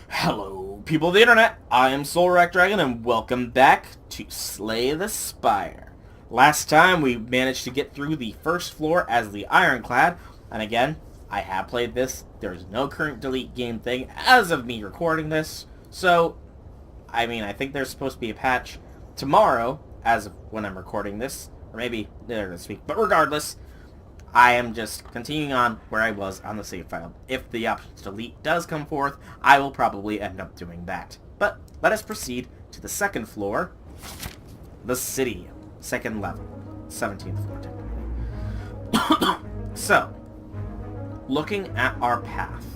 Hello, people of the internet. I am Dragon, and welcome back to Slay the Spire. Last time we managed to get through the first floor as the Ironclad, and again, I have played this. There's no current delete game thing as of me recording this, so, I think there's supposed to be a patch tomorrow as of when I'm recording this, or maybe later this week, but regardless, I am just continuing on where I was on the save file. If the option to delete does come forth, I will probably end up doing that. But let us proceed to the second floor, the city, second level, 17th floor technically. So, looking at our path,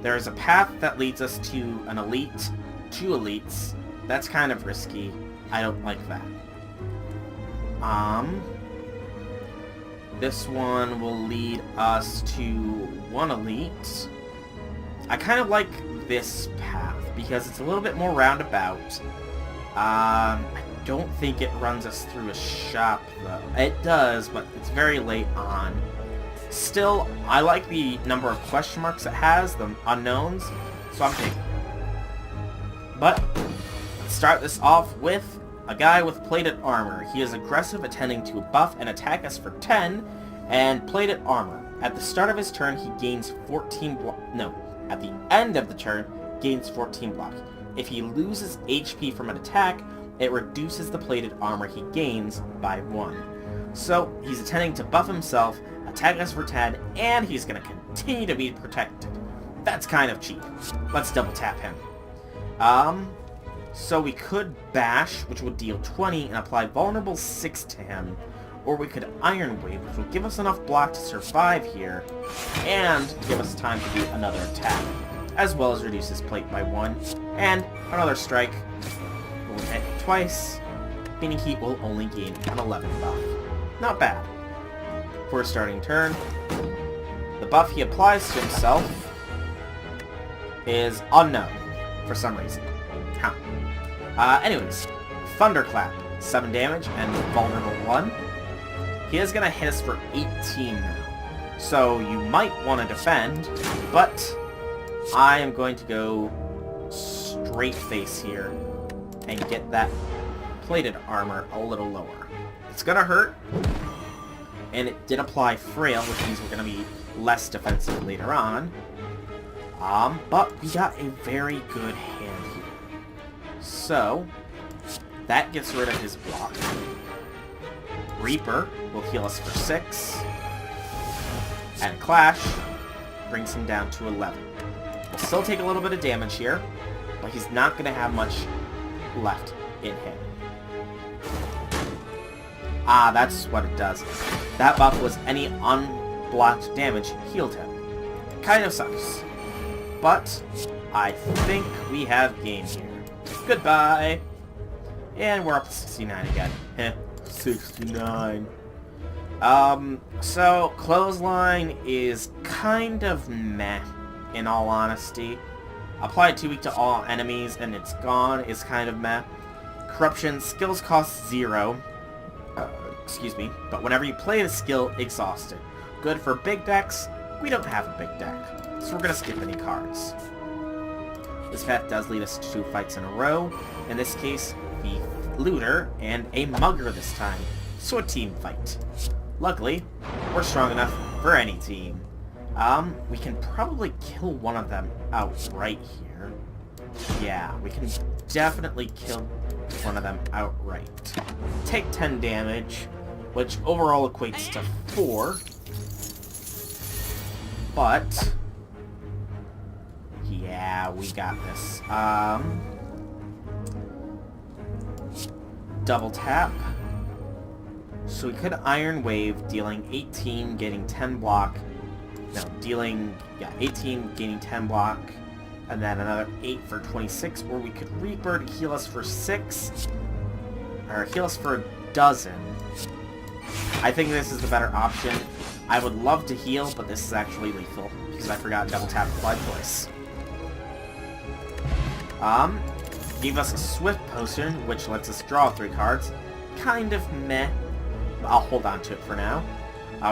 there is a path that leads us to an elite, two elites. That's kind of risky. I don't like that. This one will lead us to one elite. I kind of like this path because it's a little bit more roundabout. I don't think it runs us through a shop though. It does, but it's very late on. Still, I like the number of question marks it has, the unknowns, so I'm taking it. But, let's start this off with a guy with plated armor. He is aggressive, attending to buff and attack us for 10, and plated armor. At the start of his turn, he gains 14 block. No, at the end of the turn, gains 14 block. If he loses HP from an attack, it reduces the plated armor he gains by 1. So, he's attending to buff himself, attack us for 10, and he's going to continue to be protected. That's kind of cheap. Let's double tap him. So we could bash, which would deal 20 and apply vulnerable 6 to him, or we could Iron Wave, which will give us enough block to survive here, and give us time to do another attack, as well as reduce his plate by 1, and another strike will hit twice, meaning he will only gain an 11 buff. Not bad. For a starting turn, the buff he applies to himself is unknown, for some reason. Huh. Anyways, Thunderclap, 7 damage and vulnerable 1. He is going to hit us for 18 now. So you might want to defend, but I am going to go straight face here and get that plated armor a little lower. It's going to hurt, and it did apply frail, which means we're going to be less defensive later on. But we got a very good hand here. So, that gets rid of his block. Reaper will heal us for 6. And Clash brings him down to 11. We'll still take a little bit of damage here, but he's not going to have much left in him. Ah, that's what it does. That buff was any unblocked damage healed him. Kind of sucks. But I think we have game here. Goodbye! And we're up to 69 again. Heh, 69. So, Clothesline is kind of meh, in all honesty. Applied 2 weak to all enemies and it's gone is kind of meh. Corruption, skills cost 0. Excuse me. But whenever you play the skill, exhausted. Good for big decks. We don't have a big deck, so we're gonna skip any cards. This path does lead us to 2 fights in a row. In this case, the Looter and a Mugger this time. So a team fight. Luckily, we're strong enough for any team. We can probably kill one of them outright here. Yeah, we can definitely kill one of them outright. Take 10 damage, which overall equates to 4. But yeah, we got this. Double tap. So we could Iron Wave, dealing 18, getting 10 block. No, dealing, 18, gaining 10 block. And then another 8 for 26. Or we could Reaper to heal us for 6. Or heal us for a dozen. I think this is the better option. I would love to heal, but this is actually lethal, because I forgot double tap by choice. Gave us a Swift Potion, which lets us draw 3 cards. Kind of meh. I'll hold on to it for now.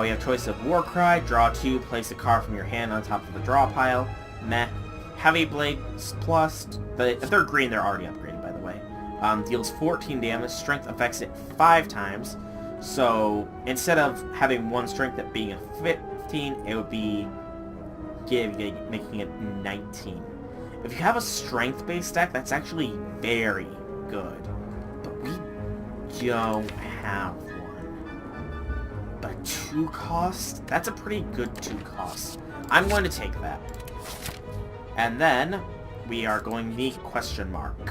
We have choice of Warcry, draw 2, place a card from your hand on top of the draw pile. Meh. Heavy Blades Plus, if they're green, they're already upgraded, by the way. Deals 14 damage. Strength affects it 5 times. So, instead of having one strength at being a 15, it would be making it 19. If you have a strength-based deck, that's actually very good. But we don't have one. But 2 cost? That's a pretty good 2 cost. I'm going to take that. And then, we are going the question mark,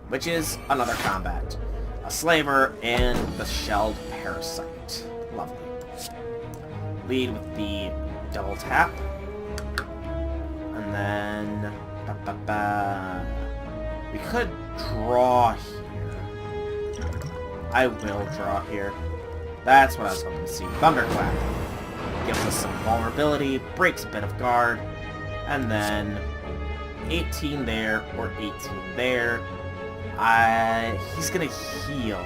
which is another combat. A Slaver and the Shelled Parasite. Lovely. Lead with the double tap. And then... we could draw here. I will draw here. That's what I was hoping to see. Thunderclap. Gives us some vulnerability, breaks a bit of guard, and then 18 there, or 18 there. He's gonna heal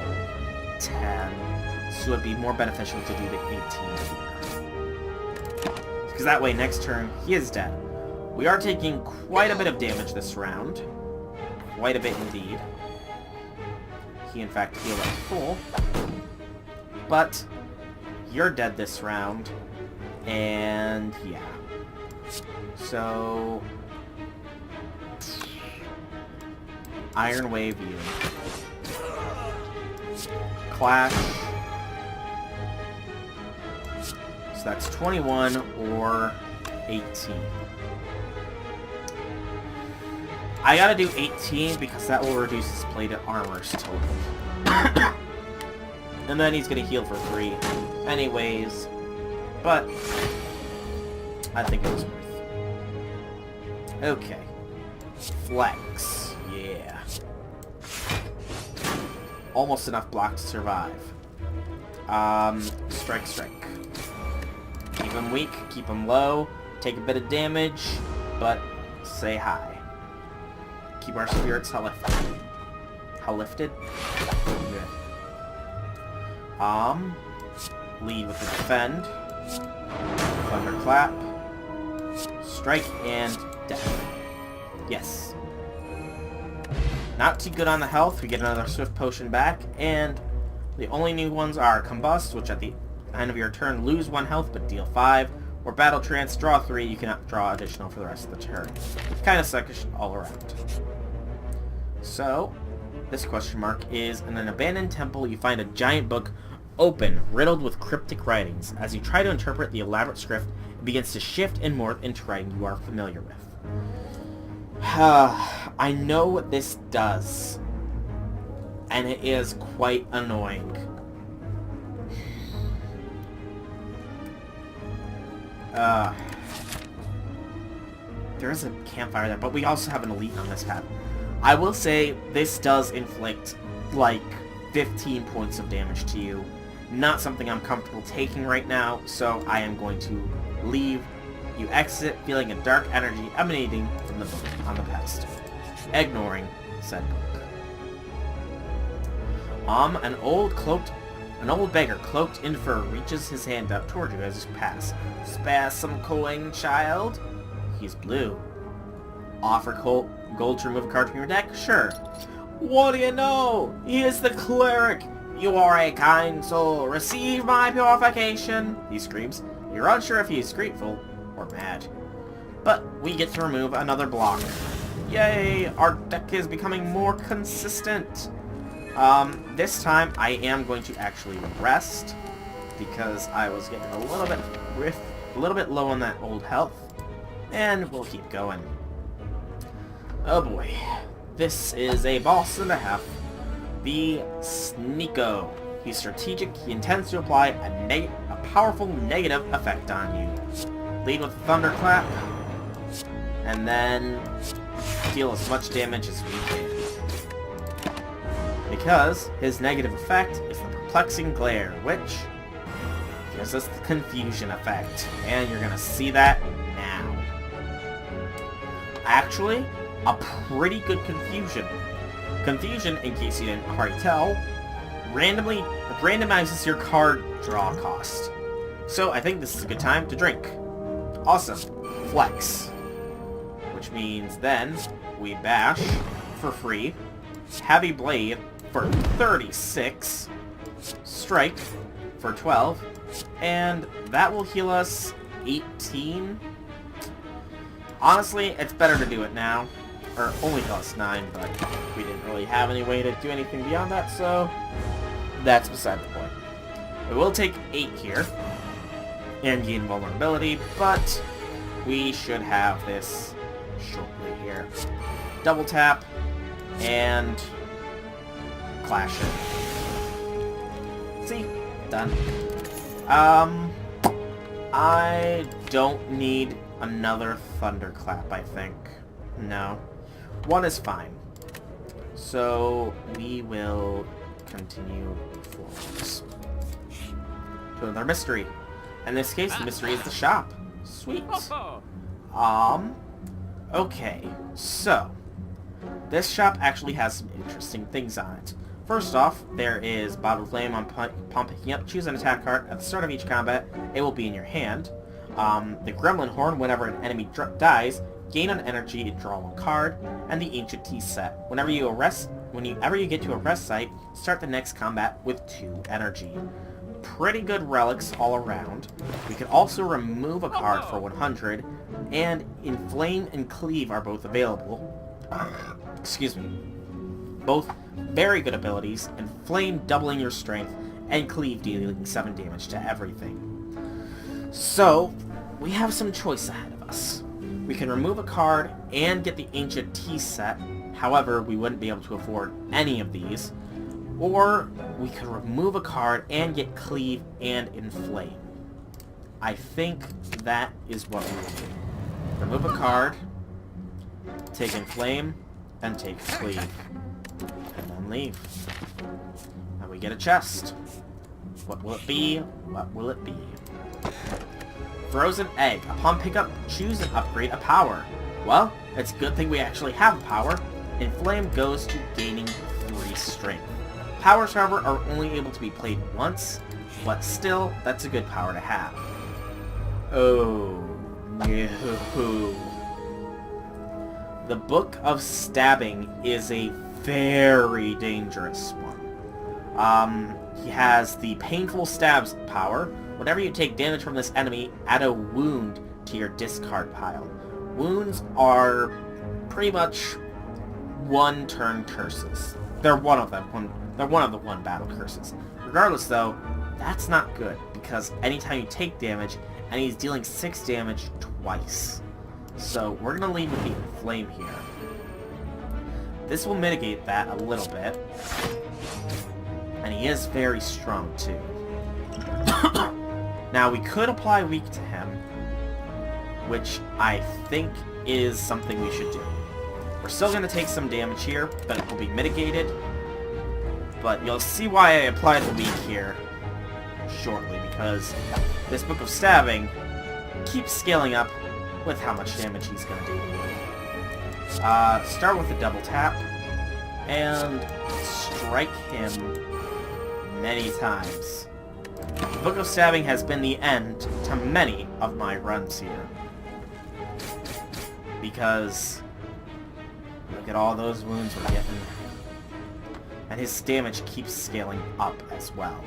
10, so it'd be more beneficial to do the 18 here. Because that way, next turn, he is dead. We are taking quite a bit of damage this round. Quite a bit indeed. He, in fact, healed at full. But you're dead this round. And, yeah. So... Iron Wave you. Clash. So that's 21 or 18. I gotta do 18 because that will reduce his plated armor's total. And then he's gonna heal for 3 anyways. But I think it was worth. Okay. Flex. Yeah. Almost enough block to survive. Strike, strike. Keep him weak, keep him low, take a bit of damage, but say hi. Keep our spirits how lifted. How lifted? Good. Lead with the defend. Thunderclap. Strike and death. Yes. Not too good on the health. We get another Swift Potion back, and the only new ones are Combust, which at the end of your turn lose 1 health but deal 5, or Battle Trance, draw 3, you cannot draw additional for the rest of the turn. Kind of suckish all around. So, this question mark is, in an abandoned temple you find a giant book open, riddled with cryptic writings. As you try to interpret the elaborate script, it begins to shift and morph into writing you are familiar with. I know what this does, and it is quite annoying. There is a campfire there, but we also have an elite on this hat. I will say, this does inflict, like, 15 points of damage to you. Not something I'm comfortable taking right now, so I am going to leave. You exit, feeling a dark energy emanating from the book on the pedestal. Ignoring said book. An old beggar cloaked in fur reaches his hand up toward you as you pass. Spare some coin, child? He's blue. Offer gold to remove a card from your deck? Sure. What do you know? He is the cleric. You are a kind soul. Receive my purification. He screams. You're unsure if he is grateful or mad. But we get to remove another block. Yay! Our deck is becoming more consistent. This time I am going to actually rest because I was getting a little bit low on that old health, and we'll keep going. Oh boy, this is a boss and a half. The Sneeko. He's strategic. He intends to apply a powerful negative effect on you. Lead with Thunderclap, and then deal as much damage as we can. Because his negative effect is the Perplexing Glare, which gives us the Confusion effect. And you're going to see that now. Actually, a pretty good Confusion. Confusion, in case you didn't already tell, randomizes your card draw cost. So I think this is a good time to drink. Awesome. Flex. which means then we bash for free, heavy blade for 36, strike for 12, and that will heal us 18. Honestly, it's better to do it now, or only heal us 9, but we didn't really have any way to do anything beyond that, so that's beside the point. It will take 8 here, and gain vulnerability, but we should have this shortly here. Double tap, and clash it. See? Done. I don't need another thunderclap, I think. No. One is fine. So, we will continue forwards to another mystery. In this case, the mystery is the shop. Sweet. Okay, so this shop actually has some interesting things on it. First off, there is Bottled Flame upon picking up. Choose an attack card. At the start of each combat, it will be in your hand. The Gremlin Horn, whenever an enemy dies, gain an energy and draw one card. And the Ancient Tea Set. Whenever you get to a rest site, start the next combat with 2 energy. Pretty good relics all around. We can also remove a card for 100, and Inflame and Cleave are both available. Excuse me. Both very good abilities, Inflame doubling your strength, and Cleave dealing 7 damage to everything. So, we have some choice ahead of us. We can remove a card and get the Ancient Tea Set, however, we wouldn't be able to afford any of these. Or we could remove a card and get Cleave and Inflame. I think that is what we will do. Remove a card, take Inflame, and take Cleave. And then leave. And we get a chest. What will it be? What will it be? Frozen Egg. Upon pickup, choose and upgrade a power. Well, it's a good thing we actually have a power. Inflame goes to gaining 3 strength. Powers, however, are only able to be played once, but still, that's a good power to have. Oh, no. The Book of Stabbing is a very dangerous one. He has the Painful Stabs power. Whenever you take damage from this enemy, add a wound to your discard pile. Wounds are pretty much one-turn curses. They're one of them. They're one of the one-battle curses. Regardless, though, that's not good, because anytime you take damage, and he's dealing 6 damage twice. So, we're going to lead with the Inflame here. This will mitigate that a little bit. And he is very strong, too. Now, we could apply Weak to him, which I think is something we should do. We're still going to take some damage here, but it will be mitigated. But you'll see why I applied the Weak here shortly, because this Book of Stabbing keeps scaling up with how much damage he's going to do. Start with a double tap, and strike him many times. The Book of Stabbing has been the end to many of my runs here. Because look at all those wounds we're getting. And his damage keeps scaling up as well.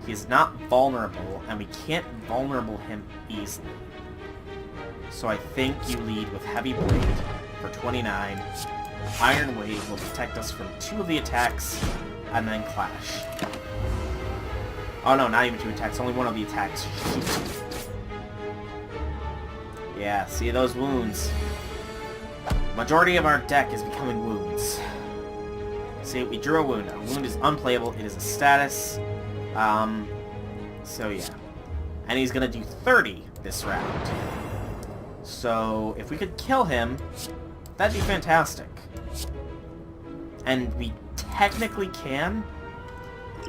He's not vulnerable, and we can't vulnerable him easily. So I think you lead with Heavy Blade for 29. Iron Wave will protect us from 2 of the attacks, and then Clash. Oh no, not even 2 attacks, only 1 of the attacks. Shoot. Yeah, see those wounds? Majority of our deck is becoming wounds. See, we drew a wound. A wound is unplayable. It is a status. So yeah. And he's gonna do 30 this round. So, if we could kill him, that'd be fantastic. And we technically can.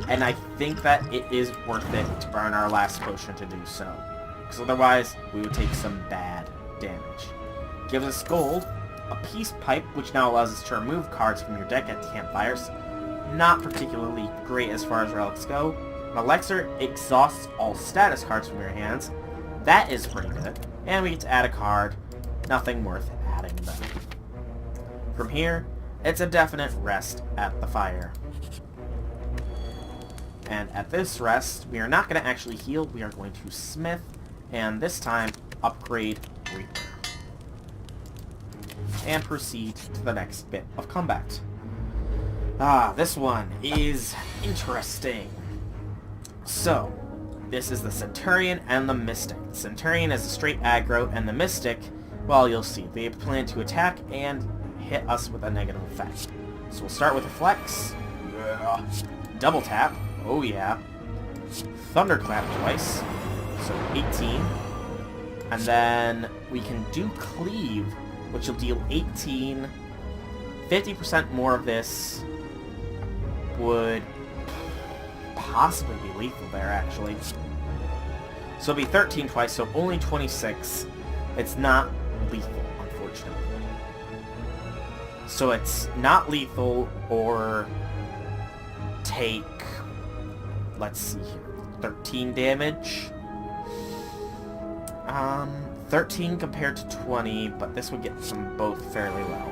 And I think that it is worth it to burn our last potion to do so. Because otherwise, we would take some bad damage. Gives us gold. A Peace Pipe, which now allows us to remove cards from your deck at campfires. Not particularly great as far as relics go. An Elixir exhausts all status cards from your hands. That is pretty good. And we get to add a card. Nothing worth adding though. From here, it's a definite rest at the fire. And at this rest, we are not going to actually heal, we are going to smith, and this time, upgrade Reaper. And proceed to the next bit of combat. This one is interesting. So, this is the Centurion and the Mystic. The Centurion is a straight aggro, and the Mystic, well, you'll see. They plan to attack and hit us with a negative effect. So we'll start with a Flex. Double tap. Oh yeah. Thunderclap twice. So 18. And then we can do Cleave, which will deal 18. 50% more of this would possibly be lethal there, actually. So it'll be 13 twice, so only 26. It's not lethal, unfortunately. So it's not lethal or take, let's see here, 13 damage. 13 compared to 20, but this would get them both fairly low.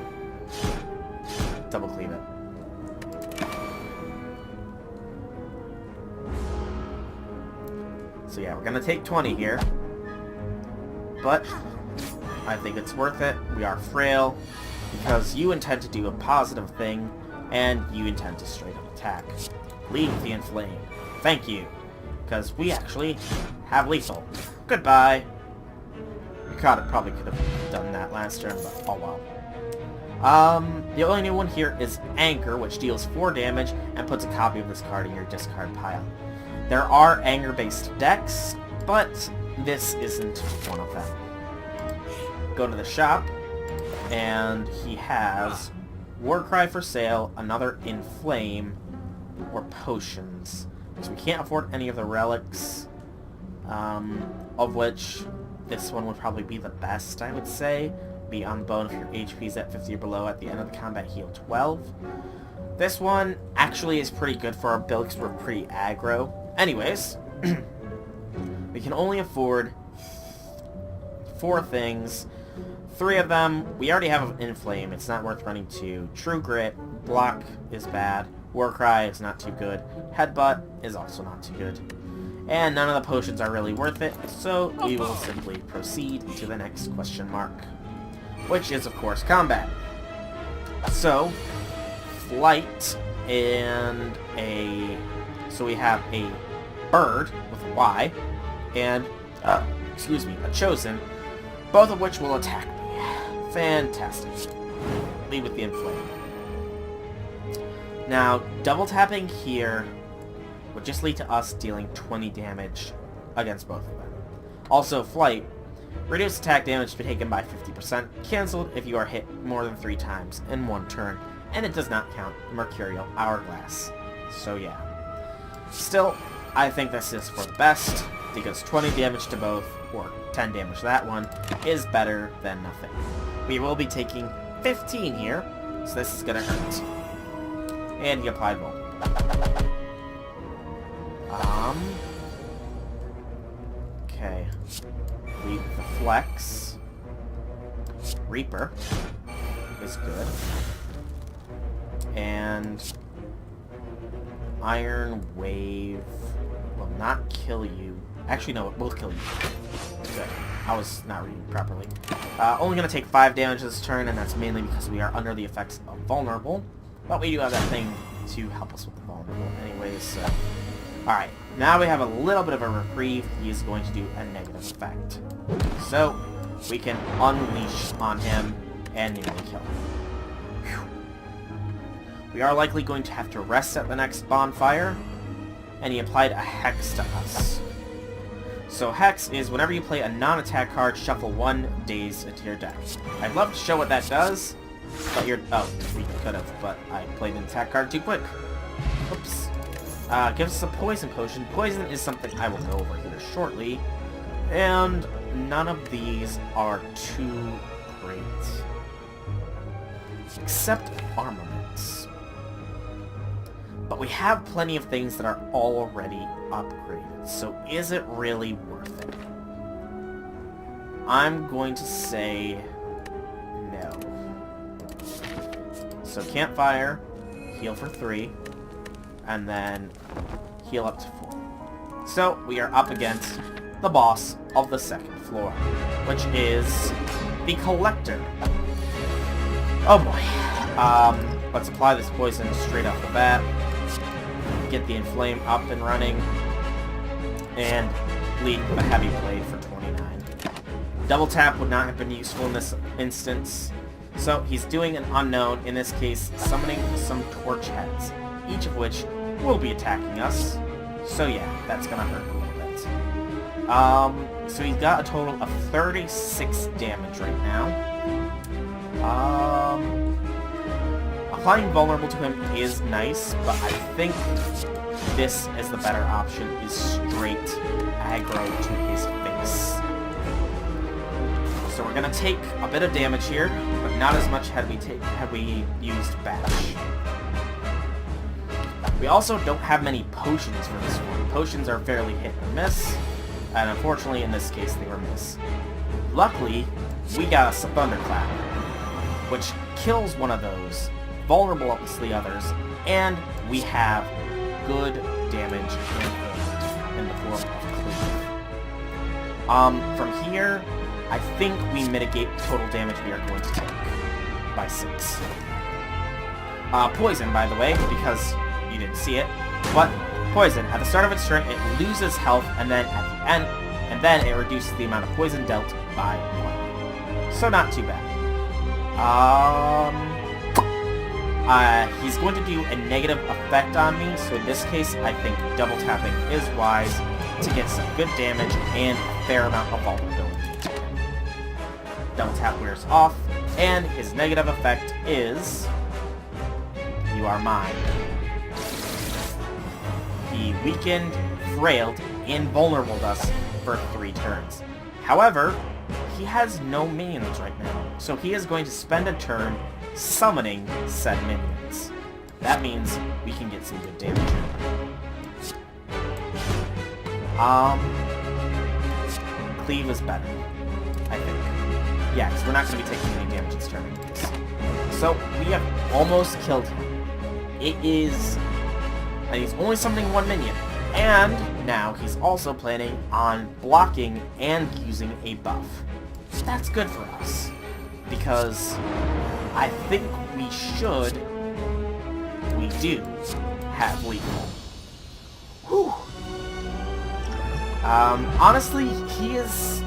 Double cleave it. So yeah, we're gonna take 20 here. But I think it's worth it. We are frail, because you intend to do a positive thing, and you intend to straight up attack. Leave the inflame. Thank you. Because we actually have lethal. Goodbye. Probably could have done that last turn, but oh well. The only new one here is Anchor, which deals 4 damage and puts a copy of this card in your discard pile. There are Anger-based decks, but this isn't one of them. Go to the shop, and he has Warcry for sale, another Inflame, or Potions. So we can't afford any of the relics, of which this one would probably be the best, I would say. Be on bone if your HP is at 50 or below. At the end of the combat, heal 12. This one actually is pretty good for our build because we're pretty aggro. Anyways, we can only afford 4 things. 3 of them, we already have Inflame. It's not worth running 2. True Grit, Block is bad. Warcry is not too good. Headbutt is also not too good. And none of the potions are really worth it, so we will simply proceed to the next question mark. Which is, of course, combat. So, Flight and a... So we have a Bird with a Y, and, a Chosen, both of which will attack me. Fantastic. Lead with the Inflame. Now, double tapping here would just lead to us dealing 20 damage against both of them. Also, Flight. Reduce attack damage to be taken by 50%, cancelled if you are hit more than 3 times in 1 turn, and it does not count Mercurial Hourglass. So yeah. Still, I think this is for the best, because 20 damage to both, or 10 damage to that one, is better than nothing. We will be taking 15 here, so this is gonna hurt. And he applied Volt. Okay. Leave the Flex. Reaper is good. And Iron Wave will not kill you. Actually, no, it will kill you. Good. I was not reading properly. Only going to take 5 damage this turn, and that's mainly because we are under the effects of Vulnerable. But we do have that thing to help us with the Vulnerable anyways, so... Alright, now we have a little bit of a reprieve. He is going to do a negative effect. So, we can unleash on him and nearly kill him. Whew. We are likely going to have to rest at the next bonfire, and he applied a Hex to us. So Hex is whenever you play a non-attack card, shuffle 1 daze into your deck. I'd love to show what that does, but you're... Oh, we could have, but I played an attack card too quick. Oops. Gives us a Poison Potion. Poison is something I will go over here shortly. And none of these are too great. Except armaments. But we have plenty of things that are already upgraded. So is it really worth it? I'm going to say So campfire, heal for 3, and then heal up to 4. So we are up against the boss of the second floor, which is the Collector. Oh boy. Let's apply this poison straight off the bat. Get the Inflame up and running. And lead with a Heavy Blade for 29. Double tap would not have been useful in this instance. So he's doing an unknown, in this case summoning some torch heads, each of which will be attacking us. So yeah, that's gonna hurt a little bit. So he's got a total of 36 damage right now. Applying Vulnerable to him is nice, but I think this is the better option, is straight aggro to his face. So we're gonna take a bit of damage here, but not as much had we used Bash. We also don't have many potions for this one. Potions are fairly hit or miss, and unfortunately in this case they were miss. Luckily, we got a Thunderclap, which kills one of those, vulnerable against the others, and we have good damage in the form of Cleave. From here, I think we mitigate the total damage we are going to take by 6. Poison, by the way, because you didn't see it, but poison, at the start of its turn, it loses health, and then at the end, and then it reduces the amount of poison dealt by 1. So not too bad. He's going to do a negative effect on me, so in this case, I think double tapping is wise to get some good damage and a fair amount of vulnerability. Double tap wears off, and his negative effect is... You are mine. He weakened, frailed, and vulnerable us for 3 turns. However, he has no minions right now, so he is going to spend a turn summoning said minions. That means we can get some good damage in. Cleave is better, I think. Yeah, because we're not going to be taking any damage this turn anyways. So, we have almost killed him. It is... And he's only summoning 1 minion. And now he's also planning on blocking and using a buff. That's good for us, because I think we do have lethal. Whew. Honestly, he is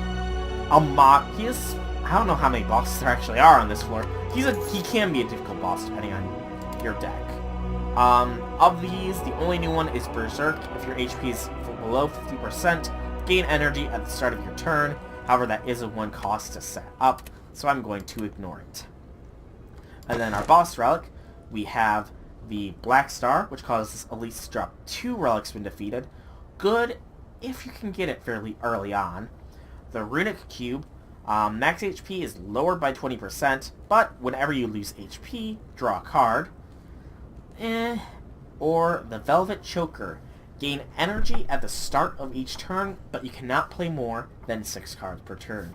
I don't know how many bosses there actually are on this floor. He can be a difficult boss depending on your deck. Of these, the only new one is Berserk. If your HP is below 50%, gain energy at the start of your turn. However, that is a 1 cost to set up, so I'm going to ignore it. And then our boss relic, we have the Black Star, which causes Elise to drop 2 relics when defeated. Good if you can get it fairly early on. The Runic Cube, max HP is lowered by 20%, but whenever you lose HP, draw a card. Or the Velvet Choker. Gain energy at the start of each turn, but you cannot play more than 6 cards per turn.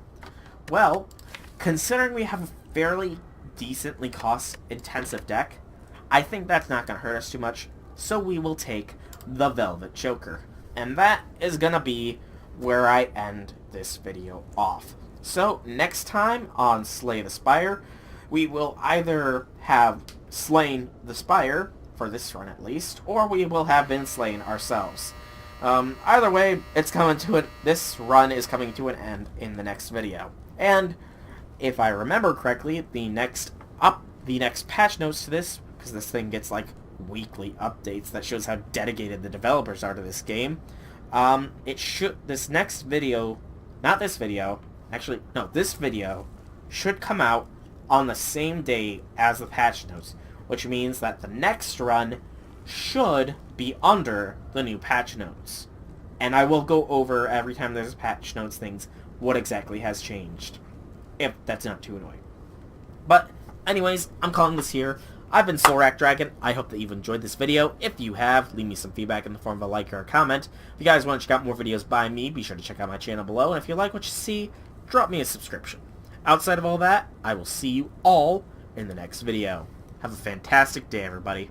Well, considering we have a fairly decently cost-intensive deck, I think that's not going to hurt us too much, so we will take the Velvet Choker. And that is going to be where I end this video off. So, next time on Slay the Spire, we will either have slain the Spire, for this run at least, or we will have been slain ourselves. Either way, it's coming to it. This run is coming to an end in the next video. And if I remember correctly, the next patch notes to this, because this thing gets like weekly updates that shows how dedicated the developers are to this game. This video should come out on the same day as the patch notes, which means that the next run should be under the new patch notes. And I will go over every time there's patch notes things, what exactly has changed, if that's not too annoying. But anyways, I'm calling this here. I've been Soulrack Dragon. I hope that you've enjoyed this video. If you have, leave me some feedback in the form of a like or a comment. If you guys want to check out more videos by me, be sure to check out my channel below. And if you like what you see, drop me a subscription. Outside of all that, I will see you all in the next video. Have a fantastic day, everybody.